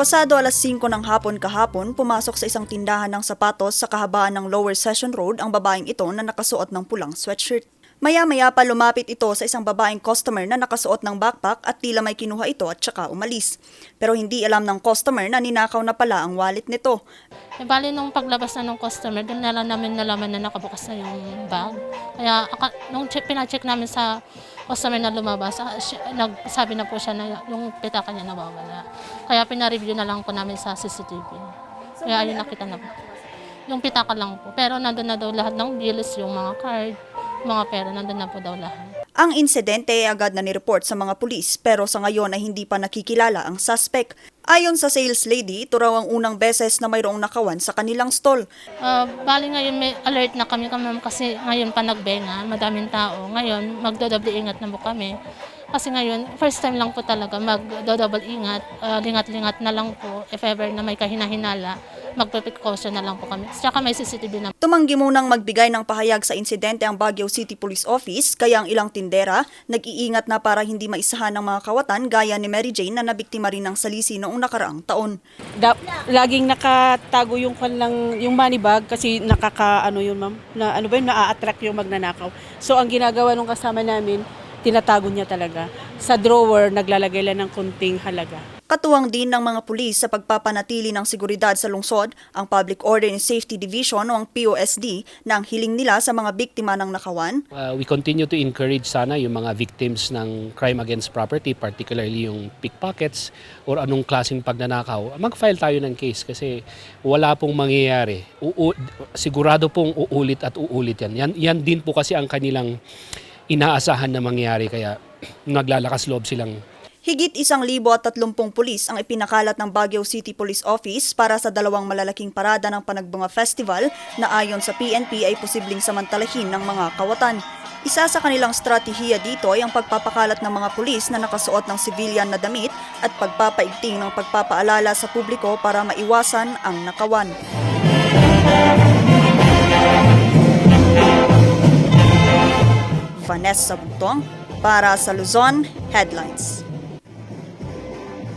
Pasado alas 5 ng hapon kahapon, pumasok sa isang tindahan ng sapatos sa kahabaan ng Lower Session Road ang babaeng ito na nakasuot ng pulang sweatshirt. Maya-maya pa lumapit ito sa isang babaeng customer na nakasuot ng backpack at tila may kinuha ito at saka umalis. Pero hindi alam ng customer na ninakaw na pala ang wallet nito. Bali nung paglabas na ng customer, doon na lang namin nalaman na nakabukas na yung bag. Kaya nung pina-check namin sa customer na lumabas, nagsabi na po siya na yung pitaka niya nawawala. Kaya pina-review na lang po namin sa CCTV. Kaya ayun, nakita na po. Yung pitaka lang po. Pero nandun na daw lahat ng bills, yung mga card, mga pera, nandun na po daw lahat. Ang insidente ay agad na nireport sa mga pulis pero sa ngayon ay hindi pa nakikilala ang suspect. Ayon sa sales lady, ito raw ang unang beses na mayroong nakawan sa kanilang stall. Bali ngayon may alert na kami kasi ngayon pa nagbenga, madaming tao. Ngayon magdodoble ingat na po kami. Kasi ngayon, first time lang po talaga magdodouble ingat, lingat-lingat na lang po. If ever na may kahinahinala, magpe-precaution na lang po kami. Tsaka may CCTV na. Tumanggi munang magbigay ng pahayag sa insidente ang Baguio City Police Office, kaya ang ilang tindera nag-iingat na para hindi maisahan ng mga kawatan gaya ni Mary Jane na nabiktima rin ng salisi noong nakaraang taon. Laging nakatago yung yung money bag kasi yun ma'am, na na-attract yung magnanakaw. So ang ginagawa nung kasama namin, tinatago niya talaga. Sa drawer, naglalagay lang ng kunting halaga. Katuwang din ng mga pulis sa pagpapanatili ng seguridad sa lungsod, ang Public Order and Safety Division o ang POSD na ang hiling nila sa mga biktima ng nakawan. We continue to encourage sana yung mga victims ng crime against property, particularly yung pickpockets or anong klaseng pagnanakaw. Mag-file tayo ng case kasi wala pong mangyayari. Sigurado pong uulit at uulit yan. Yan din po kasi ang kanilang inaasahan na mangyari kaya naglalakas loob silang. Higit 1,030 pulis ang ipinakalat ng Baguio City Police Office para sa dalawang malalaking parada ng Panagbunga Festival na ayon sa PNP ay posibleng samantalahin ng mga kawatan. Isa sa kanilang stratehiya dito ay ang pagpapakalat ng mga pulis na nakasuot ng civilian na damit at pagpapaigting ng pagpapaalala sa publiko para maiwasan ang nakawan. Vanessa Bugtong para sa Luzon Headlines.